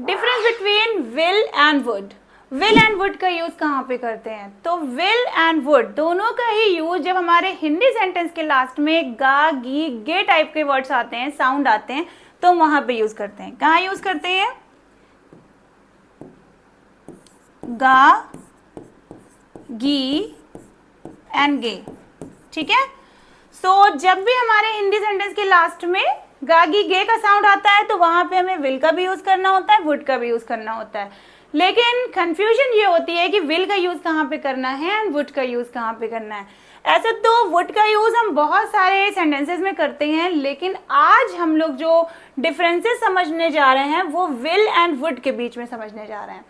Difference between will and would. Will and would का use कहाँ पे करते हैं? तो विल एंड वुड दोनों का ही यूज जब हमारे हिंदी सेंटेंस के लास्ट में गा गी गे टाइप के वर्ड्स आते हैं, साउंड आते हैं, तो वहां पे यूज करते हैं। कहाँ यूज करते हैं? गा गी एंड गे। ठीक है, सो जब भी हमारे हिंदी सेंटेंस के लास्ट में गा गी गे का साउंड आता है तो वहां पे हमें विल का भी यूज करना होता है, वुड का भी यूज करना होता है। लेकिन कंफ्यूजन ये होती है कि विल का यूज कहाँ पे करना है एंड वुड का यूज कहाँ पे करना है। ऐसे तो वुड का यूज हम बहुत सारे सेंटेंसेस में करते हैं, लेकिन आज हम लोग जो डिफरेंसेस समझने जा रहे हैं वो विल एंड वुड के बीच में समझने जा रहे हैं।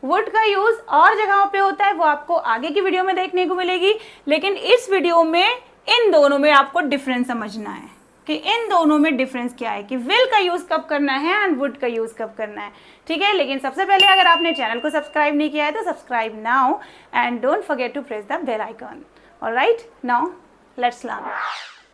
वुड का यूज और जगहों पे होता है, वो आपको आगे की वीडियो में देखने को मिलेगी, लेकिन इस वीडियो में इन दोनों में आपको डिफरेंस समझना है कि इन दोनों में डिफरेंस क्या है, कि विल का यूज कब करना है एंड वुड का यूज कब करना है। ठीक है, लेकिन सबसे पहले अगर आपने चैनल को सब्सक्राइब नहीं किया है तो subscribe now and don't forget to press the bell icon. Alright, now let's learn.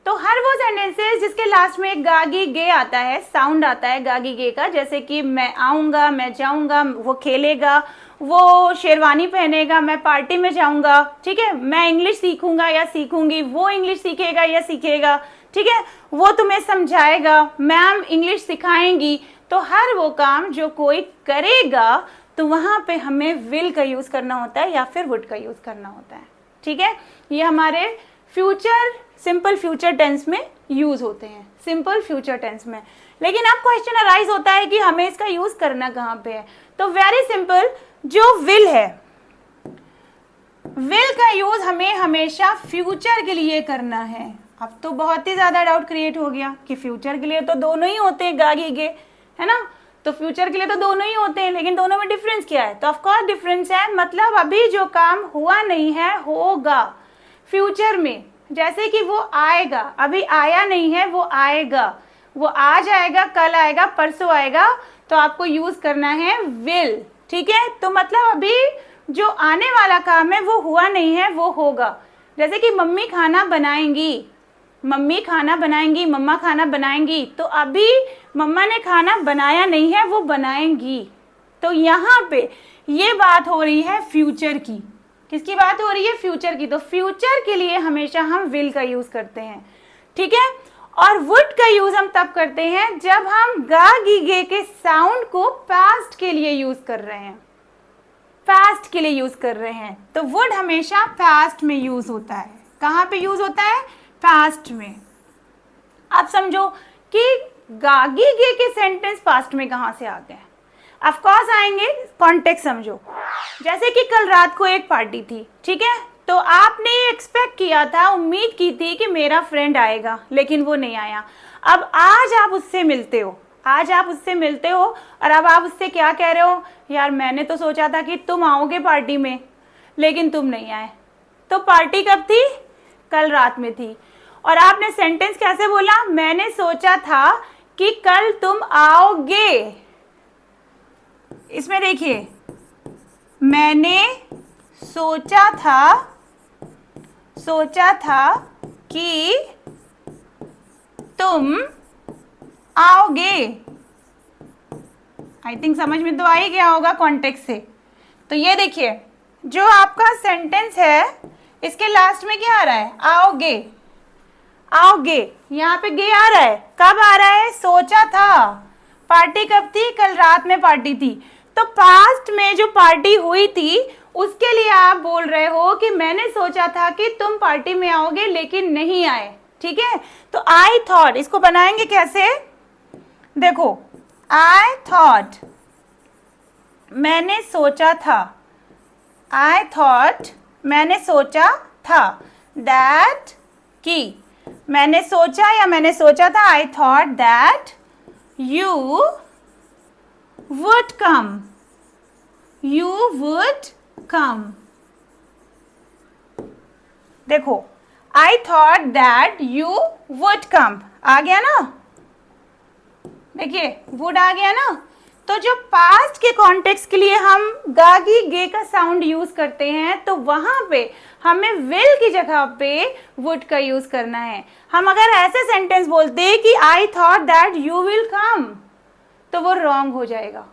तो हर वो सेंटेंसेस जिसके लास्ट में एक गागी गे आता है, साउंड आता है गागी गे का, जैसे कि मैं आऊंगा, मैं जाऊंगा, वो खेलेगा, वो शेरवानी पहनेगा, मैं पार्टी में जाऊंगा। ठीक है, मैं इंग्लिश सीखूंगा या सीखूंगी, वो इंग्लिश सीखेगा या सीखेगा। ठीक है, वो तुम्हें समझाएगा, मैम इंग्लिश सिखाएंगी। तो हर वो काम जो कोई करेगा तो वहां पे हमें विल का यूज करना होता है या फिर वुड का यूज करना होता है। ठीक है, ये हमारे फ्यूचर, सिंपल फ्यूचर टेंस में यूज होते हैं, सिंपल फ्यूचर टेंस में। लेकिन अब क्वेश्चन अराइज होता है कि हमें इसका यूज करना कहाँ पे है। तो वेरी सिंपल, जो विल है, विल का यूज हमें हमेशा फ्यूचर के लिए करना है। अब तो बहुत ही ज्यादा डाउट क्रिएट हो गया कि फ्यूचर के लिए तो दोनों ही होते हैं, गागी गे, है ना, तो फ्यूचर के लिए तो दोनों ही होते हैं, लेकिन दोनों में डिफरेंस क्या है? तो ऑफ कोर्स डिफरेंस है, मतलब अभी जो काम हुआ नहीं है होगा फ्यूचर में। जैसे कि वो आएगा, अभी आया नहीं है, वो आएगा, वो आज आएगा, कल आएगा, परसों आएगा, तो आपको यूज करना है विल। ठीक है, तो मतलब अभी जो आने वाला काम है वो हुआ नहीं है, वो होगा। जैसे कि मम्मी खाना बनाएंगी, मम्मी खाना बनाएंगी, मम्मा खाना बनाएंगी, तो अभी मम्मा ने खाना बनाया नहीं है, वो बनाएंगी। तो यहाँ पे ये बात हो रही है फ्यूचर की। किसकी बात हो रही है? फ्यूचर की। तो फ्यूचर के लिए हमेशा हम विल का यूज करते हैं। ठीक है, और वुड का यूज हम तब करते हैं जब हम गा गी गे के साउंड को पास्ट के लिए यूज कर रहे हैं, पास्ट के लिए यूज कर रहे हैं। तो वुड हमेशा पास्ट में यूज होता है। कहाँ पे यूज होता है? पास्ट में। अब समझो कि गागी गे के सेंटेंस पास्ट में कहाँ से आते हैं? ऑफ कोर्स आएंगे, कॉन्टेक्स्ट समझो। जैसे कि कल रात को एक पार्टी थी, ठीक है, तो आपने एक्सपेक्ट किया था, उम्मीद की थी कि मेरा फ्रेंड आएगा, लेकिन वो नहीं आया। अब आज आप उससे मिलते हो, आज आप उससे मिलते हो और अब आप उससे क्या कह रहे हो? यार मैंने तो सोचा था कि तुम आओगे पार्टी में, लेकिन तुम नहीं आए। तो पार्टी कब थी? कल रात में थी। और आपने सेंटेंस कैसे बोला? मैंने सोचा था कि कल तुम आओगे। इसमें देखिए, मैंने सोचा था कि तुम आओगे। आई थिंक समझ में तो आ ही गया होगा कॉन्टेक्स्ट से। तो ये देखिए, जो आपका सेंटेंस है इसके लास्ट में क्या आ रहा है? आओगे, आओगे। यहाँ पे गे आ रहा है। कब आ रहा है? सोचा था। पार्टी कब थी? कल रात में पार्टी थी। तो पास्ट में जो पार्टी हुई थी उसके लिए आप बोल रहे हो कि मैंने सोचा था कि तुम पार्टी में आओगे लेकिन नहीं आए। ठीक है, तो आई थॉट, इसको बनाएंगे कैसे? देखो, आई थॉट, मैंने सोचा था। आई थॉट, मैंने सोचा था। दैट, कि मैंने सोचा या मैंने सोचा था, I thought that you would come, you would come. देखो, I thought that you would come, आ गया ना? देखिए, वुड आ गया ना? तो जो पास्ट के कॉन्टेक्स्ट के लिए हम गागी गे का साउंड यूज करते हैं, तो वहां पे हमें विल की जगह पे वुड का यूज करना है। हम अगर ऐसे सेंटेंस बोलते हैं कि आई thought that you will come, तो वो रॉन्ग हो जाएगा,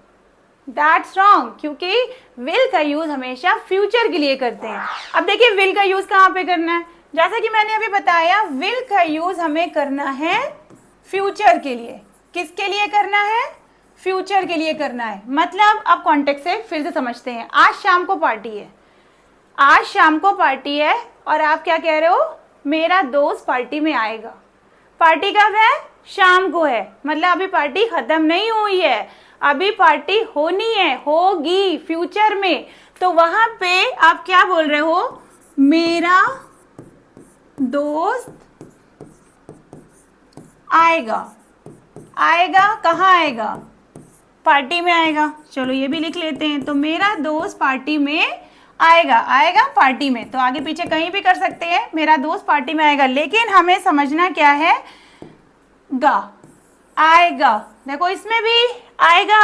दैट्स रॉन्ग, क्योंकि विल का यूज हमेशा फ्यूचर के लिए करते हैं। अब देखिए विल का यूज कहाँ पे करना है, जैसा कि मैंने अभी बताया विल का यूज हमें करना है फ्यूचर के लिए। किसके लिए करना है? फ्यूचर के लिए करना है। मतलब अब कॉन्टेक्स्ट से फिर से समझते हैं। आज शाम को पार्टी है, आज शाम को पार्टी है और आप क्या कह रहे हो, मेरा दोस्त पार्टी में आएगा। पार्टी कब है? शाम को है, मतलब अभी पार्टी खत्म नहीं हुई है, अभी पार्टी होनी है, होगी फ्यूचर में। तो वहां पे आप क्या बोल रहे हो, मेरा दोस्त आएगा। आएगा कहाँ आएगा? पार्टी में आएगा। चलो ये भी लिख लेते हैं। तो मेरा दोस्त पार्टी में आएगा, आएगा पार्टी में। तो आगे पीछे कहीं भी कर सकते हैं, मेरा दोस्त पार्टी में आएगा। लेकिन हमें समझना क्या है, गा, आएगा। देखो इसमें भी आएगा,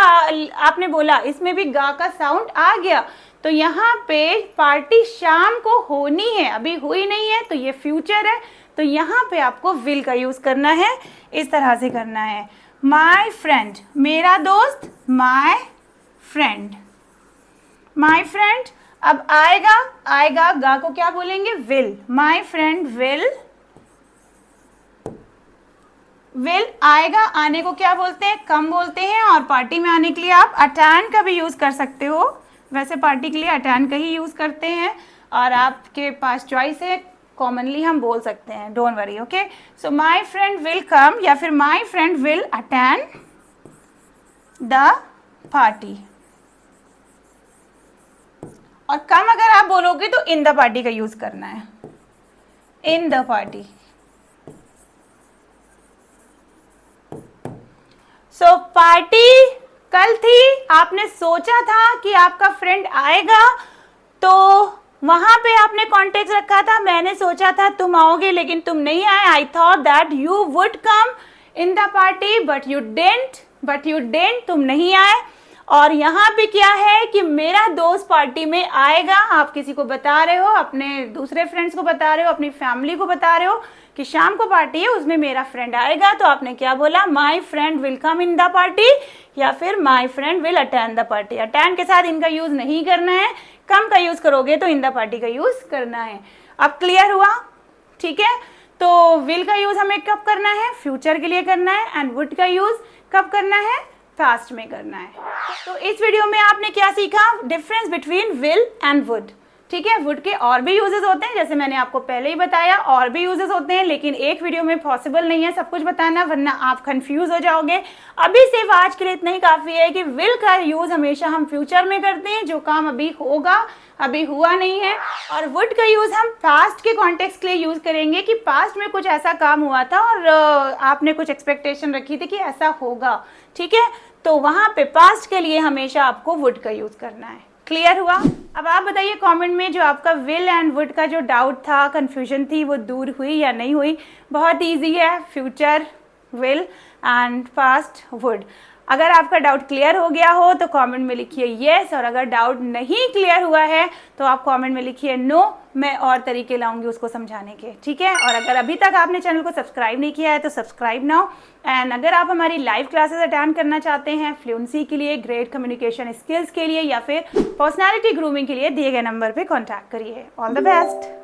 आपने बोला इसमें भी गा का साउंड आ गया। तो यहाँ पे पार्टी शाम को होनी है, अभी हुई नहीं है, तो ये फ्यूचर है। तो यहाँ पे आपको विल का यूज करना है, इस तरह से करना है। माई फ्रेंड, मेरा दोस्त, माई फ्रेंड, माई फ्रेंड। अब आएगा, आएगा गा को क्या बोलेंगे, will. My friend will, will आएगा, आने को क्या बोलते हैं, कम बोलते हैं। और पार्टी में आने के लिए आप अटेंड का भी यूज कर सकते हो। वैसे पार्टी के लिए अटेंड का ही यूज करते हैं और आपके पास चॉइस है, कॉमनली हम बोल सकते हैं, don't worry. Okay, so my friend will come या फिर my friend will attend the party. और कम अगर आप बोलोगे तो इन द पार्टी का यूज करना है, इन द पार्टी। सो पार्टी कल थी, आपने सोचा था कि आपका फ्रेंड आएगा, तो वहां पे आपने कॉन्टेक्ट रखा था, मैंने सोचा था तुम आओगे लेकिन तुम नहीं आए। I thought that you would come in the party but you didn't, तुम नहीं आए। और यहाँ पे क्या है कि मेरा दोस्त पार्टी में आएगा, आप किसी को बता रहे हो, अपने दूसरे फ्रेंड्स को बता रहे हो, अपनी फैमिली को बता रहे हो कि शाम को पार्टी है, उसमें मेरा फ्रेंड आएगा। तो आपने क्या बोला, my friend will come in the party या फिर my friend will attend the party. Attend के साथ इनका यूज नहीं करना है, कम का यूज करोगे तो इन द पार्टी का यूज करना है। अब क्लियर हुआ? ठीक है, तो विल का यूज हमें कब करना है, फ्यूचर के लिए करना है। एंड वुड का यूज कब करना है, पास्ट में करना है। तो इस वीडियो में आपने क्या सीखा, difference between will and would. ठीक है, वुड के और भी यूजेस होते हैं, जैसे मैंने आपको पहले ही बताया, और भी यूजेस होते हैं, लेकिन एक वीडियो में पॉसिबल नहीं है सब कुछ बताना, वरना आप कंफ्यूज हो जाओगे। अभी सिर्फ आज के लिए इतना ही काफी है कि विल का यूज हमेशा हम फ्यूचर में करते हैं, जो काम अभी होगा, अभी हुआ नहीं है। और वुड का यूज हम पास्ट के कॉन्टेक्स्ट के लिए यूज करेंगे कि पास्ट में कुछ ऐसा काम हुआ था और आपने कुछ एक्सपेक्टेशन रखी थी कि ऐसा होगा। ठीक है, तो वहां पे पास्ट के लिए हमेशा आपको वुड का यूज करना है। क्लियर हुआ? अब आप बताइए कमेंट में, जो आपका विल एंड वुड का जो डाउट था, कंफ्यूजन थी, वो दूर हुई या नहीं हुई। बहुत इजी है, future will and past would. अगर आपका डाउट क्लियर हो गया हो तो कमेंट में लिखिए येस, और अगर डाउट नहीं क्लियर हुआ है तो आप कमेंट में लिखिए नो, मैं और तरीके लाऊंगी उसको समझाने के। ठीक है, और अगर अभी तक आपने चैनल को सब्सक्राइब नहीं किया है तो सब्सक्राइब नाउ। एंड अगर आप हमारी लाइव क्लासेस अटेंड करना चाहते हैं फ्लुएंसी के लिए, ग्रेट कम्युनिकेशन स्किल्स के लिए, या फिर पर्सनैलिटी ग्रूमिंग के लिए, दिए गए नंबर पर कॉन्टैक्ट करिए। All the best.